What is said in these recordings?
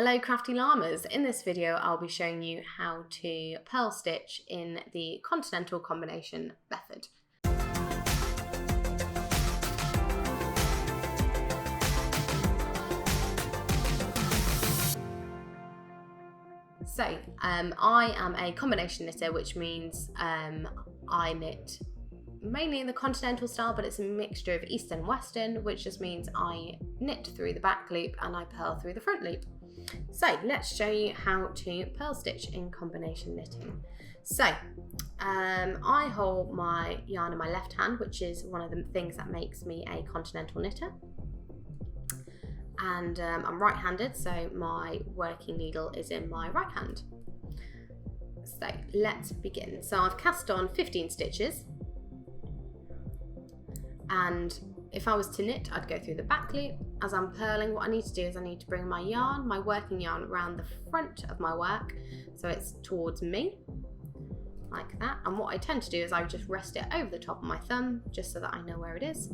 Hello Crafty Llamas! In this video I'll be showing you how to purl stitch in the continental combination method. So I am a combination knitter, which means I knit mainly in the continental style, but it's a mixture of Eastern and Western, which just means I knit through the back loop and I purl through the front loop. So let's show you how to purl stitch in combination knitting. So I hold my yarn in my left hand, which is one of the things that makes me a continental knitter. And I'm right-handed, so my working needle is in my right hand. So let's begin. So I've cast on 15 stitches. And if I was to knit, I'd go through the back loop. As I'm purling, what I need to do is I need to bring my yarn, my working yarn, around the front of my work, so it's towards me, like that. And what I tend to do is I would just rest it over the top of my thumb, just so that I know where it is.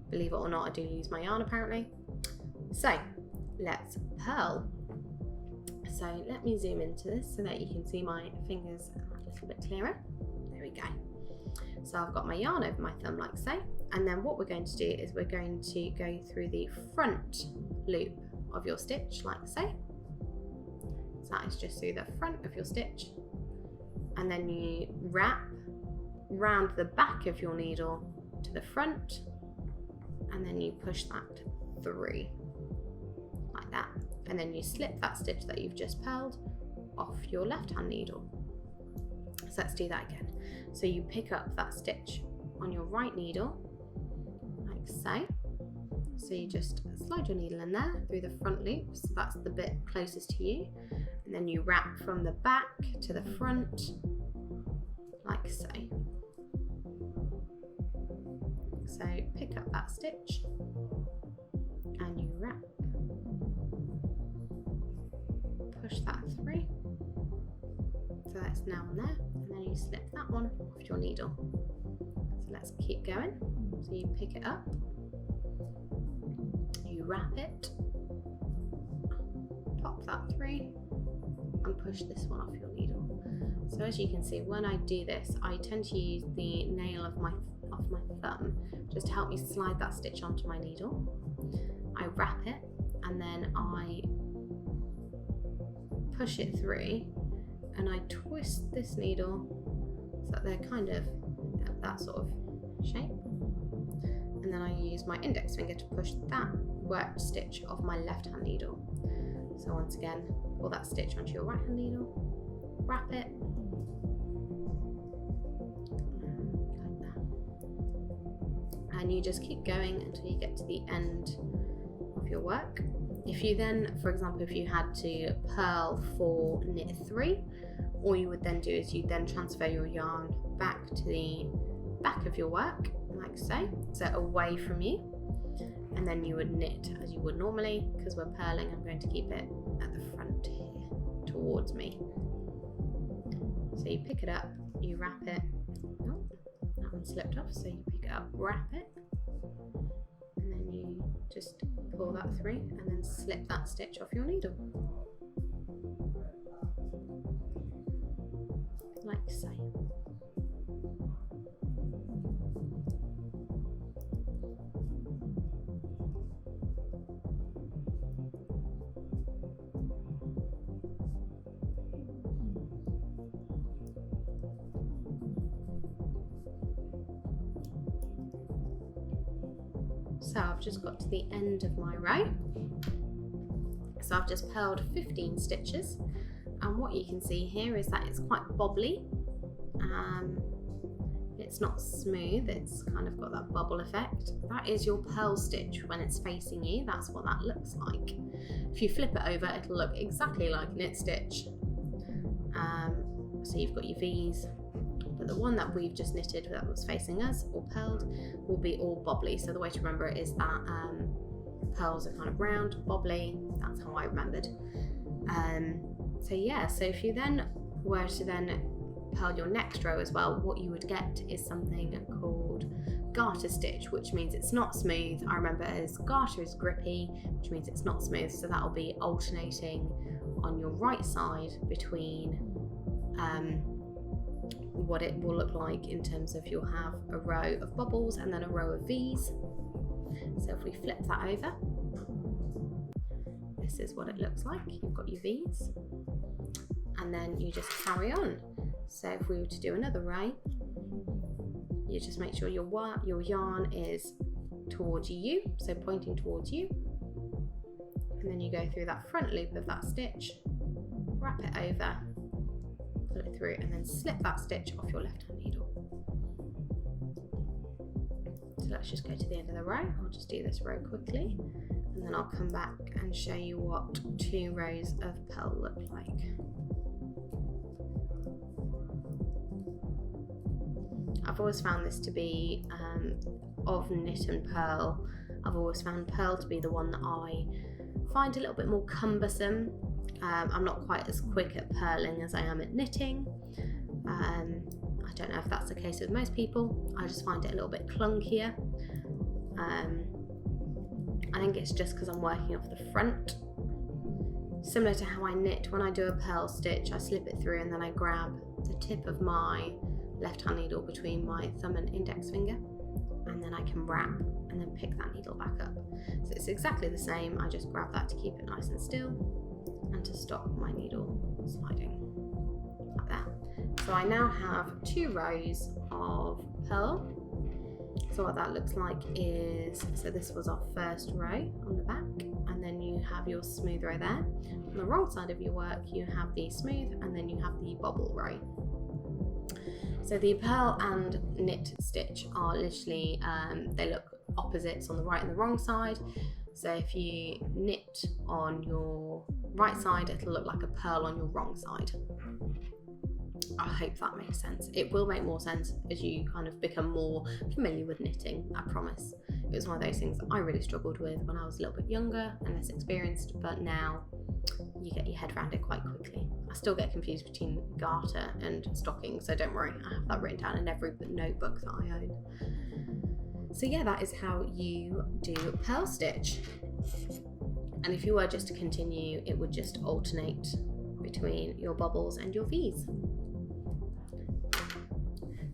Believe it or not, I do use my yarn apparently. So let's purl. So let me zoom into this so that you can see my fingers a little bit clearer. There we go. So I've got my yarn over my thumb like so, and then what we're going to do is we're going to go through the front loop of your stitch like so. So that is just through the front of your stitch, and then you wrap round the back of your needle to the front, and then you push that through like that, and then you slip that stitch that you've just purled off your left hand needle. So let's do that again. So you pick up that stitch on your right needle, like so. So you just slide your needle in there through the front loop, so that's the bit closest to you. And then you wrap from the back to the front, like so. So pick up that stitch and you wrap. Push that through. So that's now on there, and then you slip that one off your needle. So let's keep going. So you pick it up, you wrap it, pop that through, and push this one off your needle. So as you can see, when I do this, I tend to use the nail of my thumb just to help me slide that stitch onto my needle. I wrap it, and then I push it through, and I twist this needle so that they're kind of that sort of shape. And then I use my index finger to push that worked stitch off my left hand needle. So once again, pull that stitch onto your right hand needle, wrap it, like that. And you just keep going until you get to the end of your work. If you then, for example, if you had to purl for knit 3, all you would then do is you then transfer your yarn back to the back of your work, like so away from you, and then you would knit as you would normally. Because we're purling, I'm going to keep it at the front here, towards me. So you pick it up, you wrap it. Oh, that one slipped off, so you pick it up, wrap it, and then you just pull that through and then slip that stitch off your needle. Like so. So I've just got to the end of my row. So I've just purled 15 stitches. And what you can see here is that it's quite bobbly. It's not smooth, it's kind of got that bubble effect. That is your purl stitch when it's facing you. That's what that looks like. If you flip it over, it'll look exactly like a knit stitch. So you've got your V's, but the one that we've just knitted that was facing us, or purled, will be all bobbly. So the way to remember it is that purls are kind of round, bobbly. That's how I remembered. So yeah, so if you then were to then purl your next row as well, what you would get is something called garter stitch, which means it's not smooth. I remember it as garter is grippy, which means it's not smooth. So that'll be alternating on your right side between what it will look like in terms of you'll have a row of bubbles and then a row of V's. So if we flip that over, this is what it looks like. You've got your V's and then you just carry on. So if we were to do another row, you just make sure your yarn is towards you, so pointing towards you, and then you go through that front loop of that stitch, wrap it over, pull it through, and then slip that stitch off your left hand needle. So let's just go to the end of the row. I'll just do this row quickly, and then I'll come back and show you what 2 rows of purl look like. I've always found this to be, of knit and purl, I've always found purl to be the one that I find a little bit more cumbersome. I'm not quite as quick at purling as I am at knitting. I don't know if that's the case with most people. I just find it a little bit clunkier. I think it's just because I'm working off the front. Similar to how I knit, when I do a purl stitch, I slip it through and then I grab the tip of my left hand needle between my thumb and index finger, and then I can wrap and then pick that needle back up. So it's exactly the same, I just grab that to keep it nice and still and to stop my needle sliding, like that. So I now have 2 rows of purl. So what that looks like is, so this was our first row on the back, and then you have your smooth row there. On the wrong side of your work you have the smooth, and then you have the bobble row. So the purl and knit stitch are literally, they look opposites on the right and the wrong side. So if you knit on your right side, it'll look like a purl on your wrong side. I hope that makes sense. It will make more sense as you kind of become more familiar with knitting, I promise. It was one of those things that I really struggled with when I was a little bit younger and less experienced, but now you get your head around it quite quickly. I still get confused between garter and stocking, so don't worry, I have that written down in every notebook that I own. So yeah, that is how you do purl stitch. And if you were just to continue, it would just alternate between your bubbles and your V's.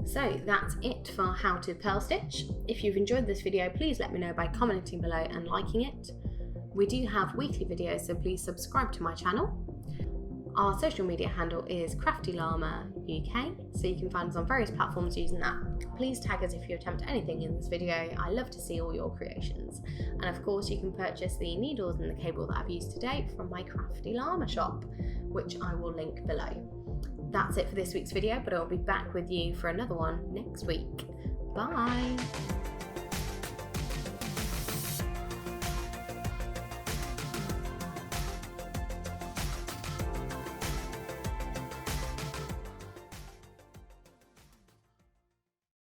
So that's it for how to purl stitch. If you've enjoyed this video, please let me know by commenting below and liking it. We do have weekly videos, so please subscribe to my channel. Our social media handle is Crafty Llama UK, so you can find us on various platforms using that. Please tag us if you attempt anything in this video. I love to see all your creations. And of course you can purchase the needles and the cable that I've used today from my Crafty Llama shop, which I will link below. That's it for this week's video, but I'll be back with you for another one next week. Bye!